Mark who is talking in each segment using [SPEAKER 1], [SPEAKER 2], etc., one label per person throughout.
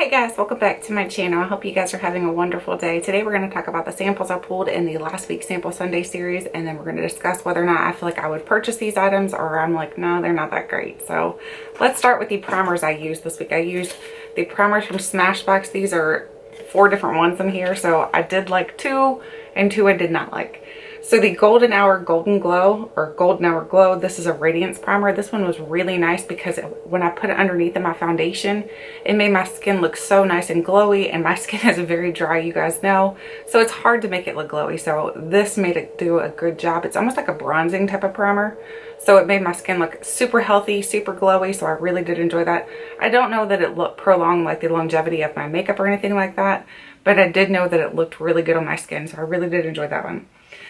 [SPEAKER 1] Hey guys, welcome back to my channel. I hope you guys are having a wonderful day. Today we're going to talk about the samples I pulled in the last week's Sample Sunday series, and then we're going to discuss whether or not I feel like I would purchase these items or I'm like, no, they're not that great. So let's start with the primers I used this week. I used the primers from Smashbox. These are 4 different ones in here, so I did like 2 and 2 I did not like. So the Golden Hour Golden Glow, or Golden Hour Glow, this is a radiance primer. This one was really nice because when I put it underneath of my foundation, it made my skin look so nice and glowy, and my skin is very dry, you guys know. So it's hard to make it look glowy. So this made it do a good job. It's almost like a bronzing type of primer. So it made my skin look super healthy, super glowy. So I really did enjoy that. I don't know that it looked prolonged like the longevity of my makeup or anything like that, but I did know that it looked really good on my skin. So I really did enjoy that one.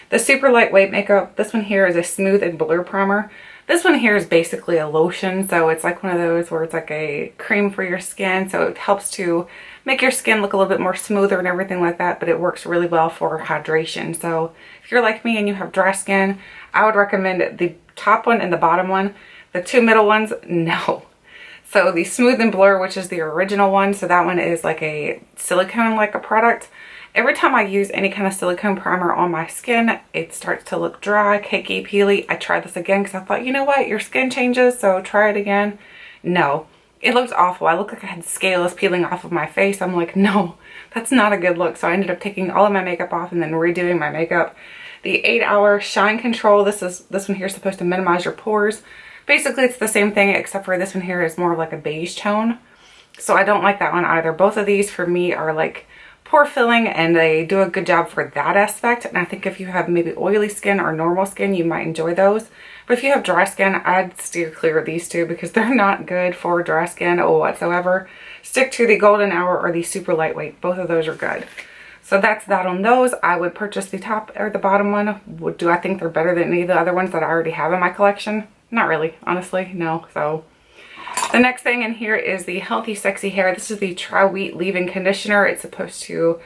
[SPEAKER 1] The super lightweight makeup, this one here is a smooth and blur primer. This one here is basically a lotion, so it's like one of those where it's like a cream for your skin, so it helps to make your skin look a little bit more smoother and everything like that, but it works really well for hydration. So if you're like me and you have dry skin, I would recommend the top one and the bottom one. The 2 middle ones, no. So the smooth and blur, which is the original one, so that one is like a silicone like a product. Every time I use any kind of silicone primer on my skin, it starts to look dry, cakey, peely. I tried this again because I thought, you know what, your skin changes, so try it again. No, it looked awful. I looked like I had scales peeling off of my face. I'm like, no, that's not a good look. So I ended up taking all of my makeup off and then redoing my makeup. The 8-Hour Shine Control, this one here is supposed to minimize your pores. Basically, it's the same thing, except for this one here is more of like a beige tone. So I don't like that one either. Both of these for me are like pore filling, and they do a good job for that aspect. And I think if you have maybe oily skin or normal skin, you might enjoy those. But if you have dry skin, I'd steer clear of these two because they're not good for dry skin whatsoever. Stick to the Golden Hour or the super lightweight. Both of those are good. So that's that on those. I would purchase the top or the bottom one. Do I think they're better than any of the other ones that I already have in my collection? Not really, honestly, no. So the next thing in here is the Healthy Sexy Hair. This is the Tri-Week Leave-In Conditioner. It's supposed to,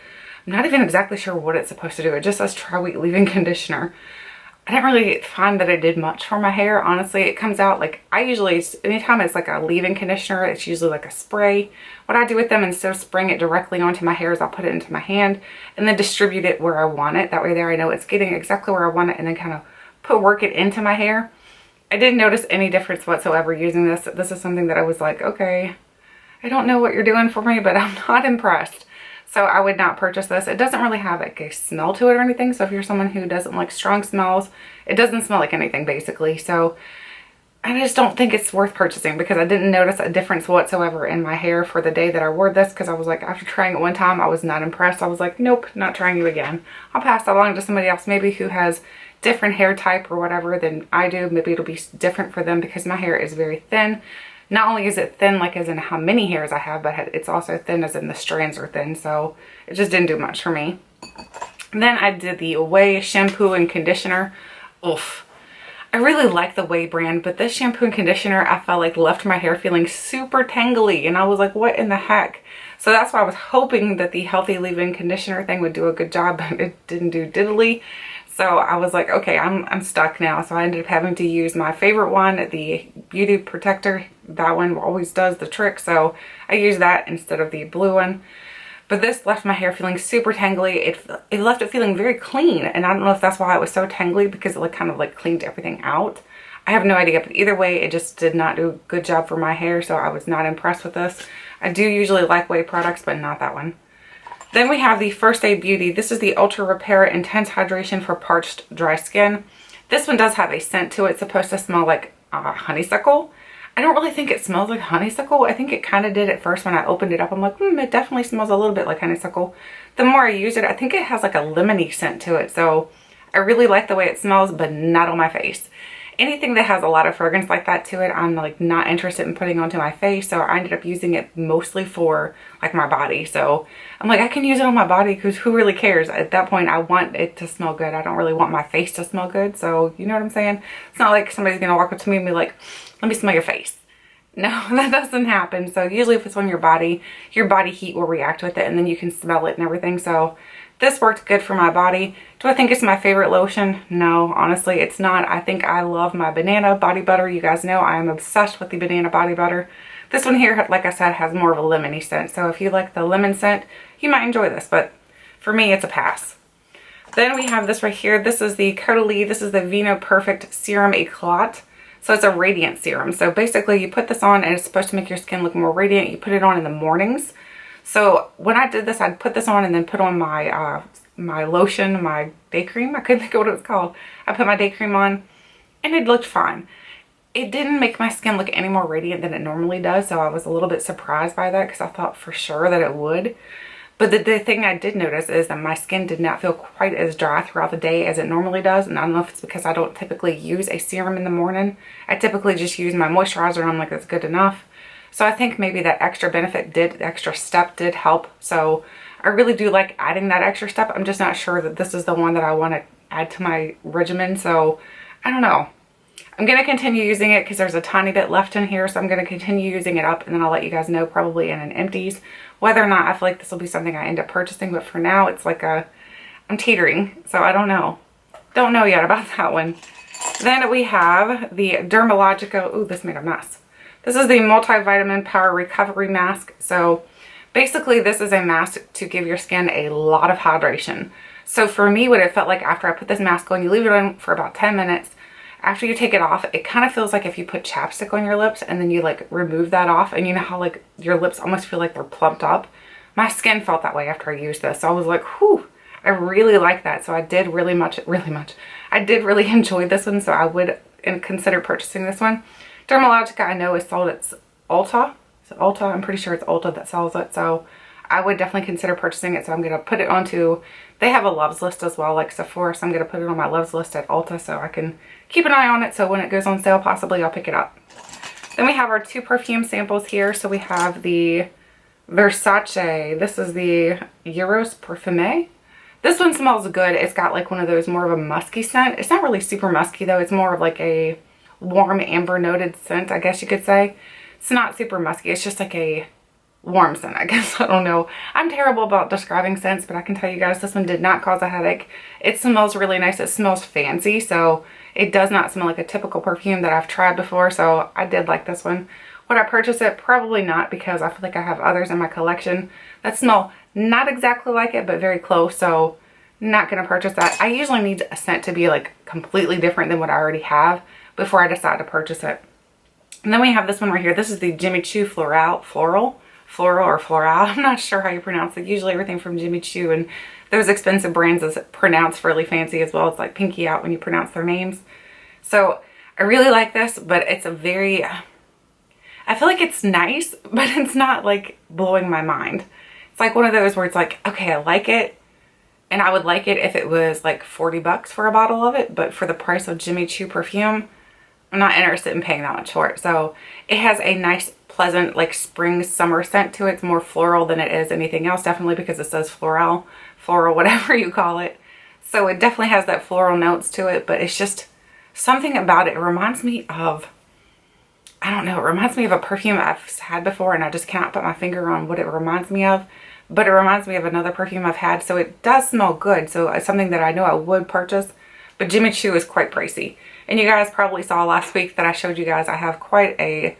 [SPEAKER 1] I'm not even exactly sure what it's supposed to do. It just says Tri-Week Leave-In Conditioner. I didn't really find that it did much for my hair, honestly. It comes out like, I usually, anytime it's like a leave-in conditioner, it's usually like a spray. What I do with them, instead of spraying it directly onto my hair, is I'll put it into my hand and then distribute it where I want it. That way there I know it's getting exactly where I want it, and then kind of work it into my hair. I didn't notice any difference whatsoever using this. This is something that I was like, okay, I don't know what you're doing for me, but I'm not impressed. So I would not purchase this. It doesn't really have like a smell to it or anything. So if you're someone who doesn't like strong smells, it doesn't smell like anything basically. So I just don't think it's worth purchasing because I didn't notice a difference whatsoever in my hair for the day that I wore this, because I was like, after trying it one time, I was not impressed. I was like, nope, not trying you again. I'll pass that along to somebody else maybe who has different hair type or whatever than I do. Maybe it'll be different for them because my hair is very thin. Not only is it thin like as in how many hairs I have, but it's also thin as in the strands are thin. So it just didn't do much for me. And then I did the Ouai shampoo and conditioner. Oof. I really like the Ouai brand, but this shampoo and conditioner I felt like left my hair feeling super tangly, and I was like, what in the heck? So that's why I was hoping that the Healthy Leave-In Conditioner thing would do a good job, but it didn't do diddly. So I was like, okay, I'm stuck now. So I ended up having to use my favorite one, the Beauty Protector. That one always does the trick. So I used that instead of the blue one. But this left my hair feeling super tangly. It left it feeling very clean. And I don't know if that's why it was so tangly, because it like kind of like cleaned everything out. I have no idea, but either way, it just did not do a good job for my hair. So I was not impressed with this. I do usually like Ouai products, but not that one. Then we have the First Aid Beauty. This is the Ultra Repair Intense Hydration for Parched Dry Skin. This one does have a scent to it. It's supposed to smell like honeysuckle. I don't really think it smells like honeysuckle. I think it kind of did at first when I opened it up. I'm like, it definitely smells a little bit like honeysuckle. The more I use it, I think it has like a lemony scent to it. So I really like the way it smells, but not on my face. Anything that has a lot of fragrance like that to it, I'm like not interested in putting onto my face. So I ended up using it mostly for like my body. So I'm like, I can use it on my body because who really cares? At that point, I want it to smell good. I don't really want my face to smell good. So you know what I'm saying? It's not like somebody's going to walk up to me and be like, let me smell your face. No, that doesn't happen. So usually if it's on your body heat will react with it, and then you can smell it and everything. So this worked good for my body. Do I think it's my favorite lotion? No, honestly, it's not. I think I love my banana body butter. You guys know I am obsessed with the banana body butter. This one here, like I said, has more of a lemony scent. So if you like the lemon scent, you might enjoy this. But for me, it's a pass. Then we have this right here. This is the Caudalie. This is the Vinoperfect Serum Eclat. So it's a radiant serum. So basically you put this on and it's supposed to make your skin look more radiant. You put it on in the mornings. So when I did this, I'd put this on and then put on my my lotion, my day cream. I couldn't think of what it was called. I put my day cream on and it looked fine. It didn't make my skin look any more radiant than it normally does. So I was a little bit surprised by that because I thought for sure that it would. But the thing I did notice is that my skin did not feel quite as dry throughout the day as it normally does. And I don't know if it's because I don't typically use a serum in the morning. I typically just use my moisturizer and I'm like, that's good enough. So I think maybe that extra benefit the extra step did help. So I really do like adding that extra step. I'm just not sure that this is the one that I want to add to my regimen. So I don't know. I'm going to continue using it because there's a tiny bit left in here. So I'm going to continue using it up and then I'll let you guys know probably in an empties whether or not I feel like this will be something I end up purchasing. But for now, it's like I'm teetering. So I don't know. Don't know yet about that one. Then we have the Dermalogica. Ooh, this made a mess. This is the Multivitamin Power Recovery Mask. So basically this is a mask to give your skin a lot of hydration. So for me, what it felt like after I put this mask on, you leave it on for about 10 minutes. After you take it off, it kind of feels like if you put chapstick on your lips and then you like remove that off and you know how like your lips almost feel like they're plumped up. My skin felt that way after I used this. So I was like, whew, I really like that. So I did really enjoy this one. So I would consider purchasing this one. Dermalogica I know is sold at Ulta. So Ulta, I'm pretty sure it's Ulta that sells it. So I would definitely consider purchasing it. So I'm going to put it onto, they have a loves list as well like Sephora. So I'm going to put it on my loves list at Ulta so I can keep an eye on it. So when it goes on sale, possibly I'll pick it up. Then we have our 2 perfume samples here. So we have the Versace. This is the Eros Parfumé. This one smells good. It's got like one of those more of a musky scent. It's not really super musky though. It's more of like a warm amber noted scent, I guess you could say. It's not super musky. It's just like a warm scent, I guess. I don't know. I'm terrible about describing scents, but I can tell you guys this one did not cause a headache. It smells really nice. It smells fancy, so it does not smell like a typical perfume that I've tried before, so I did like this one. Would I purchase it? Probably not, because I feel like I have others in my collection that smell not exactly like it, but very close, so not going to purchase that. I usually need a scent to be like completely different than what I already have before I decide to purchase it. And then we have this one right here. This is the Jimmy Choo Floral. I'm not sure how you pronounce it. Usually everything from Jimmy Choo and those expensive brands is pronounced fairly fancy as well. It's like pinky out when you pronounce their names. So I really like this, but it's a very, I feel like it's nice, but it's not like blowing my mind. It's like one of those where it's like, okay, I like it. And I would like it if it was like 40 bucks for a bottle of it. But for the price of Jimmy Choo perfume, I'm not interested in paying that much for it. So it has a nice, pleasant, like spring, summer scent to it. It's more floral than it is anything else. Definitely because it says floral, whatever you call it. So it definitely has that floral notes to it. But it's just something about it. It reminds me of, I don't know. It reminds me of a perfume I've had before. And I just cannot put my finger on what it reminds me of. But it reminds me of another perfume I've had. So it does smell good. So it's something that I know I would purchase. But Jimmy Choo is quite pricey. And you guys probably saw last week that I showed you guys I have quite a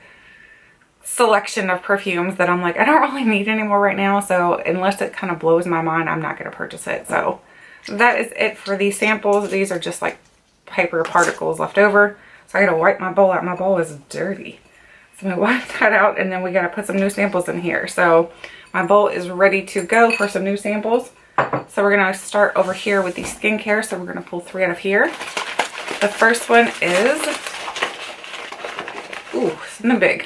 [SPEAKER 1] selection of perfumes that I'm like, I don't really need anymore right now. So unless it kind of blows my mind, I'm not going to purchase it. So that is it for these samples. These are just like paper particles left over. So I got to wipe my bowl out. My bowl is dirty. So I'm going to wipe that out and then we got to put some new samples in here. So my bowl is ready to go for some new samples. So we're going to start over here with the skincare. So we're going to pull 3 out of here. The first one is, ooh, something big.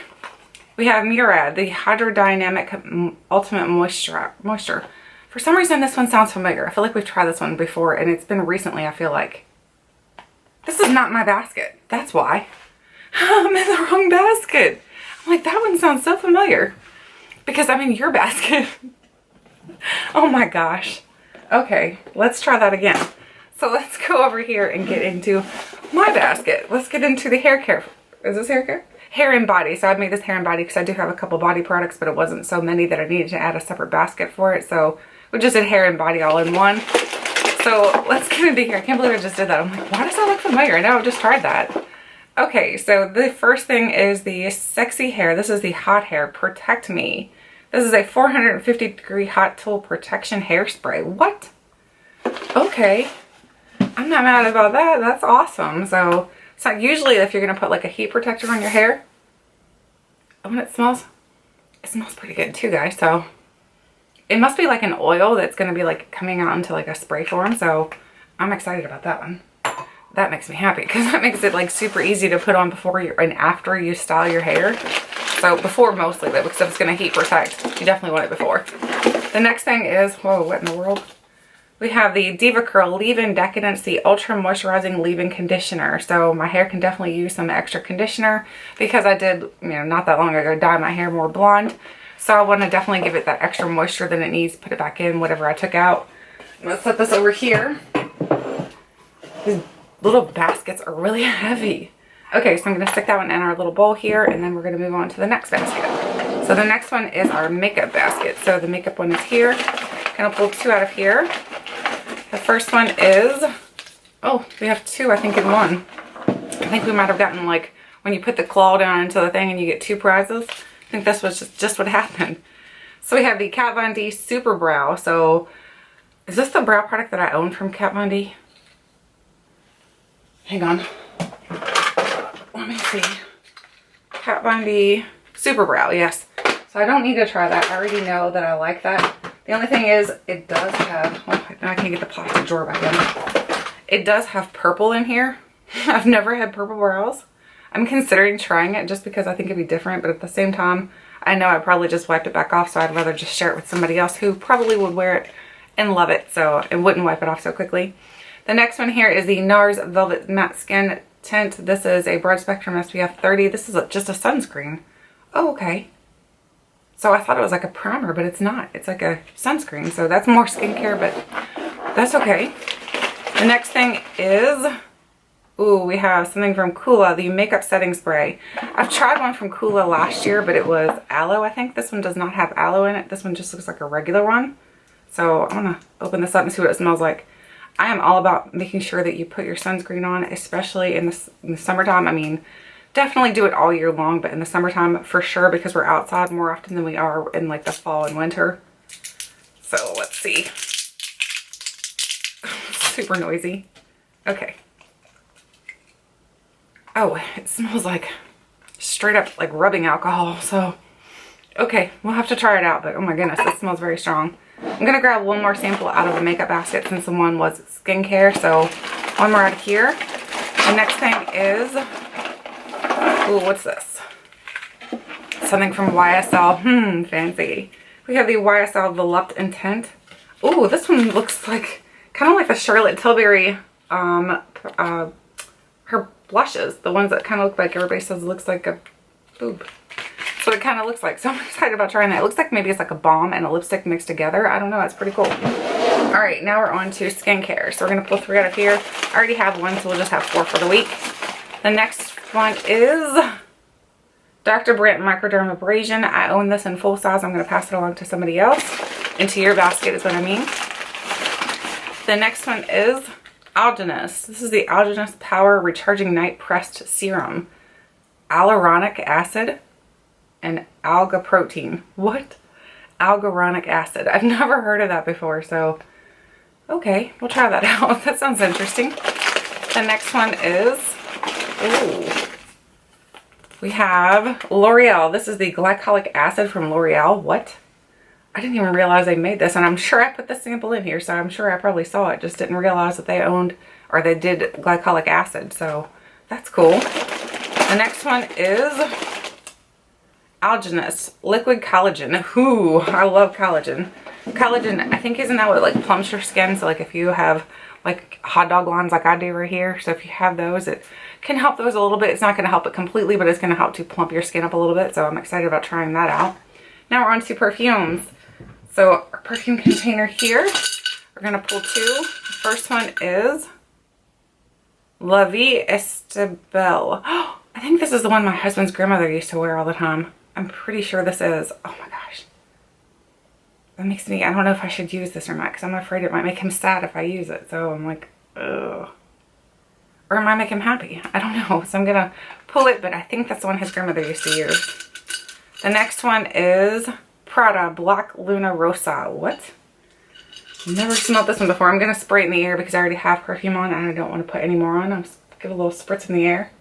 [SPEAKER 1] We have Murad, the Hydrodynamic Ultimate Moisture. For some reason, this one sounds familiar. I feel like we've tried this one before, and it's been recently, I feel like. This is not my basket. That's why. I'm in the wrong basket. I'm like, that one sounds so familiar. Because I'm in your basket. Oh my gosh. Okay, let's try that again. So let's go over here and get into my basket. Let's get into the hair care. Is this hair care? Hair and body. So I made this hair and body because I do have a couple body products, but it wasn't so many that I needed to add a separate basket for it. So we just did hair and body all in one. So let's get into here. I can't believe I just did that. I'm like, why does that look familiar? I know I've just tried that. Okay, so the first thing is the Sexy Hair. This is the Hot Hair Protect Me. This is a 450-degree hot tool protection hairspray. What? Okay. I'm not mad about that. That's awesome. So it's not usually if you're going to put like a heat protector on your hair. Oh, and it smells pretty good too, guys. So it must be like an oil that's going to be like coming out into like a spray form. So I'm excited about that one. That makes me happy because that makes it like super easy to put on before you and after you style your hair. So before mostly, but because if it's going to heat protect, you definitely want it before. The next thing is, whoa, what in the world? We have the Deva Curl Leave-In Decadence, the Ultra Moisturizing Leave-In Conditioner. So my hair can definitely use some extra conditioner because I did, not that long ago, dye my hair more blonde. So I want to definitely give it that extra moisture that it needs, put it back in, whatever I took out. Let's set this over here. These little baskets are really heavy. Okay, so I'm going to stick that one in our little bowl here, and then we're going to move on to the next basket. So the next one is our makeup basket. So the makeup one is here. I'm going to pull two out of here. The first one is, oh, we have two, I think, in one. I think we might have gotten, like, when you put the claw down into the thing and you get two prizes. I think this was just what happened. So we have the Kat Von D Super Brow. So is this the brow product that I own from Kat Von D? Hang on. Let me see. Kat Von D Super Brow, yes. So I don't need to try that. I already know that I like that. The only thing is, it does have, oh, now I can't get the plastic drawer back in. It does have purple in here. I've never had purple brows. I'm considering trying it just because I think it'd be different, but at the same time, I know I'd probably just wipe it back off, so I'd rather just share it with somebody else who probably would wear it and love it, so it wouldn't wipe it off so quickly. The next one here is the NARS Velvet Matte Skin Tint. This is a broad spectrum SPF 30. This is just a sunscreen. Oh, okay. So I thought it was like a primer, but it's not. It's like a sunscreen. So that's more skincare, but that's okay. The next thing is, ooh, we have something from Coola, the makeup setting spray. I've tried one from Coola last year, but it was aloe, I think. This one does not have aloe in it. This one just looks like a regular one. So I'm gonna open this up and see what it smells like. I am all about making sure that you put your sunscreen on, especially in the summertime. I mean, definitely do it all year long, but in the summertime for sure, because we're outside more often than we are in like the fall and winter. So let's see. Super noisy. Okay. Oh, it smells like straight up like rubbing alcohol. So, okay, we'll have to try it out, but oh my goodness, it smells very strong. I'm gonna grab one more sample out of the makeup basket since the one was skincare. So one more out of here. The next thing is, ooh, what's this? Something from YSL. Fancy. We have the YSL Volupte Tint. Ooh, this one looks like kind of like the Charlotte Tilbury, her blushes. The ones that kind of look like everybody says looks like a boob. So it kind of looks like. So I'm excited about trying that. It looks like maybe it's like a balm and a lipstick mixed together. I don't know. It's pretty cool. All right, now we're on to skincare. So we're going to pull 3 out of here. I already have 1, so we'll just have 4 for the week. The next one is Dr. Brandt Microdermabrasion. I own this in full size. I'm going to pass it along to somebody else. Into your basket is what I mean. The next one is Algenist. This is the Algenist Power Recharging Night Pressed Serum. Hyaluronic acid and AlgaProtein. What? Alguronic acid. I've never heard of that before, so okay, we'll try that out. That sounds interesting. The next one is, ooh, we have L'Oreal. This is the glycolic acid from L'Oreal. What? I didn't even realize they made this, and I'm sure I put the sample in here, so I'm sure I probably saw it. Just didn't realize that they owned, or they did glycolic acid, so that's cool. The next one is Algenist Liquid Collagen. Ooh, I love collagen. Collagen, I think, isn't that what like plumps your skin? So like if you have like hot dog lines like I do right here, so if you have those, it can help those a little bit. It's not going to help it completely, but it's going to help to plump your skin up a little bit. So I'm excited about trying that out. Now we're on to perfumes. So our perfume container here, we're going to pull 2. The first one is La Vie Estable. Oh, I think this is the one my husband's grandmother used to wear all the time. I'm pretty sure this is. Oh my gosh. That makes me, I don't know if I should use this or not because I'm afraid it might make him sad if I use it. So I'm like, ugh. Or am I making him happy? I don't know. So I'm going to pull it, but I think that's the one his grandmother used to use. The next one is Prada Black Luna Rosa. What? Never smelled this one before. I'm going to spray it in the air because I already have perfume on and I don't want to put any more on. I'll just give a little spritz in the air.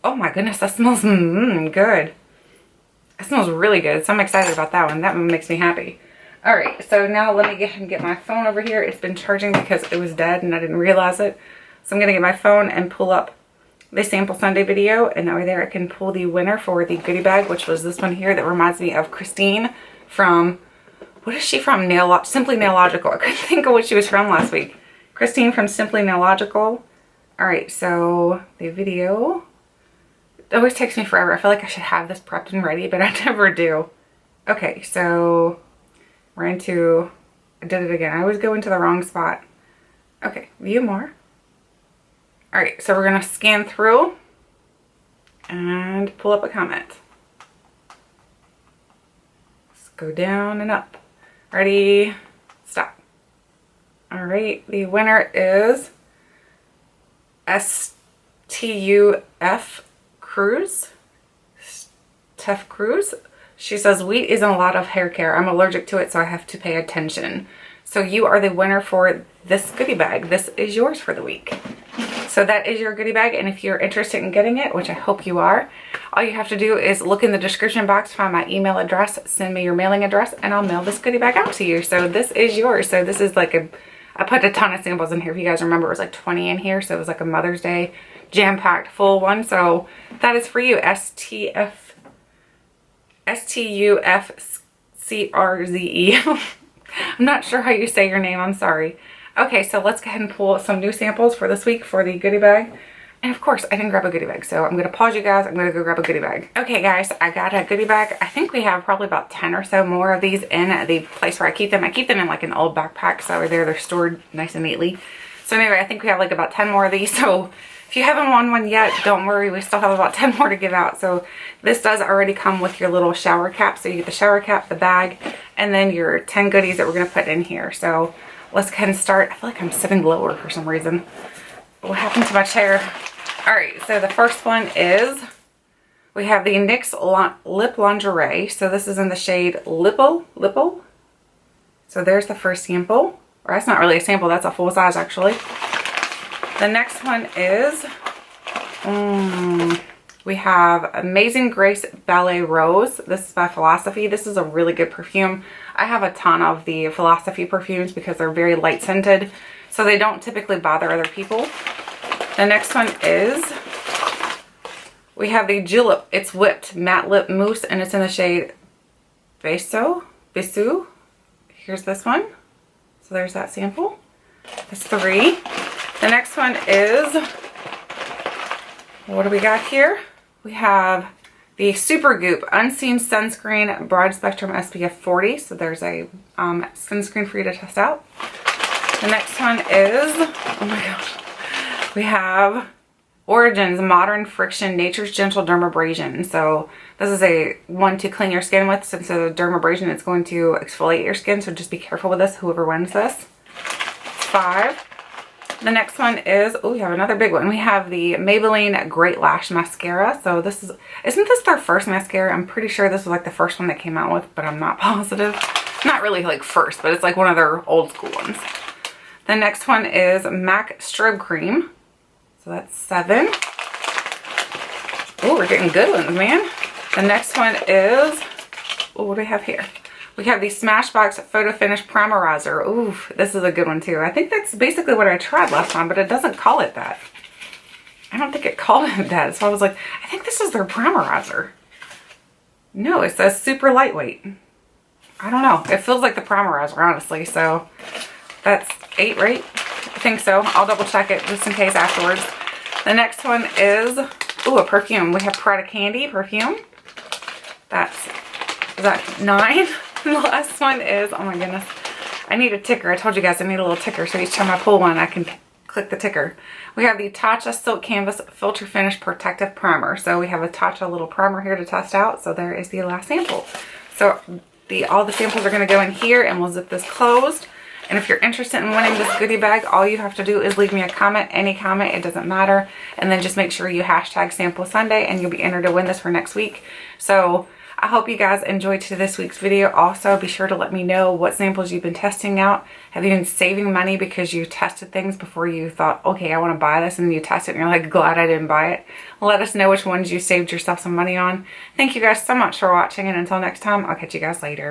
[SPEAKER 1] Oh my goodness, that smells good. It smells really good. So I'm excited about that one. That one makes me happy. All right, so now let me get ahead and get my phone over here. It's been charging because it was dead and I didn't realize it. So I'm going to get my phone and pull up the Sample Sunday video. And that way there I can pull the winner for the goodie bag, which was this one here that reminds me of Christine from, what is she from? Simply Nailogical. I couldn't think of what she was from last week. Christine from Simply Nailogical. All right, so the video, it always takes me forever. I feel like I should have this prepped and ready, but I never do. Okay, so we're into, I did it again. I always go into the wrong spot. Okay, view more. All right, so we're gonna scan through and pull up a comment. Let's go down and up. Ready, stop. All right, the winner is STUF Cruz. Steph Cruz. She says, wheat isn't a lot of hair care. I'm allergic to it, so I have to pay attention. So you are the winner for this goodie bag. This is yours for the week. So that is your goodie bag. And if you're interested in getting it, which I hope you are, all you have to do is look in the description box, find my email address, send me your mailing address, and I'll mail this goodie bag out to you. So this is yours. So this is like I put a ton of samples in here. If you guys remember, it was like 20 in here. So it was like a Mother's Day jam-packed full one. So that is for you. STUFCRZE. I'm not sure how you say your name. I'm sorry. Okay, so let's go ahead and pull some new samples for this week for the goodie bag. And of course, I didn't grab a goodie bag. So I'm going to pause you guys. I'm going to go grab a goodie bag. Okay, guys, I got a goodie bag. I think we have probably about 10 or so more of these in the place where I keep them. I keep them in like an old backpack. So they're stored nice and neatly. So anyway, I think we have like about 10 more of these. So if you haven't won one yet, don't worry. We still have about 10 more to give out. So this does already come with your little shower cap. So you get the shower cap, the bag, and then your 10 goodies that we're going to put in here. So let's go ahead and start. I feel like I'm sitting lower for some reason. What happened to my chair? All right, so the first one is, we have the NYX Lip Lingerie. So this is in the shade Lippo. So there's the first sample. Or that's not really a sample, that's a full size actually. The next one is, we have Amazing Grace Ballet Rose. This is by Philosophy. This is a really good perfume. I have a ton of the Philosophy perfumes because they're very light scented. So they don't typically bother other people. The next one is, we have the Julep. It's Whipped Matte Lip Mousse and it's in the shade Bisou. Here's this one. So there's that sample. That's 3. The next one is, what do we got here? We have the Supergoop Unseen Sunscreen Broad Spectrum SPF 40. So there's a sunscreen for you to test out. The next one is, oh my gosh, we have Origins Modern Friction Nature's Gentle Dermabrasion. So this is a one to clean your skin with. Since it's a dermabrasion, it's going to exfoliate your skin. So just be careful with this, whoever wins this. 5. The next one is, oh, we have another big one. We have the Maybelline Great Lash Mascara. So this is, isn't this their first mascara? I'm pretty sure this was like the first one that came out with, but I'm not positive. Not really like first, but it's like one of their old school ones. The next one is MAC Strobe Cream. So that's 7. Oh, we're getting good ones, man. The next one is, oh, what do we have here? We have the Smashbox Photo Finish Primerizer. Ooh, this is a good one too. I think that's basically what I tried last time, but it doesn't call it that. I don't think it called it that. So I was like, I think this is their primerizer. No, it says super lightweight. I don't know. It feels like the primerizer, honestly. So that's 8, right? I think so. I'll double check it just in case afterwards. The next one is, ooh, a perfume. We have Prada Candy perfume. Is that 9? The last one is, oh my goodness, I need a ticker. I told you guys I need a little ticker, so each time I pull one I can click the ticker. We have the Tatcha Silk Canvas Filter Finish Protective Primer. So we have a Tatcha little primer here to test out. So there is the last sample. So all the samples are going to go in here and we'll zip this closed. And if you're interested in winning this goodie bag, all you have to do is leave me a comment, any comment, it doesn't matter. And then just make sure you hashtag Sample Sunday and you'll be entered to win this for next week. So I hope you guys enjoyed this week's video. Also, be sure to let me know what samples you've been testing out. Have you been saving money because you tested things before you thought, okay, I want to buy this, and then you test it and you're like, glad I didn't buy it? Let us know which ones you saved yourself some money on. Thank you guys so much for watching, and until next time, I'll catch you guys later.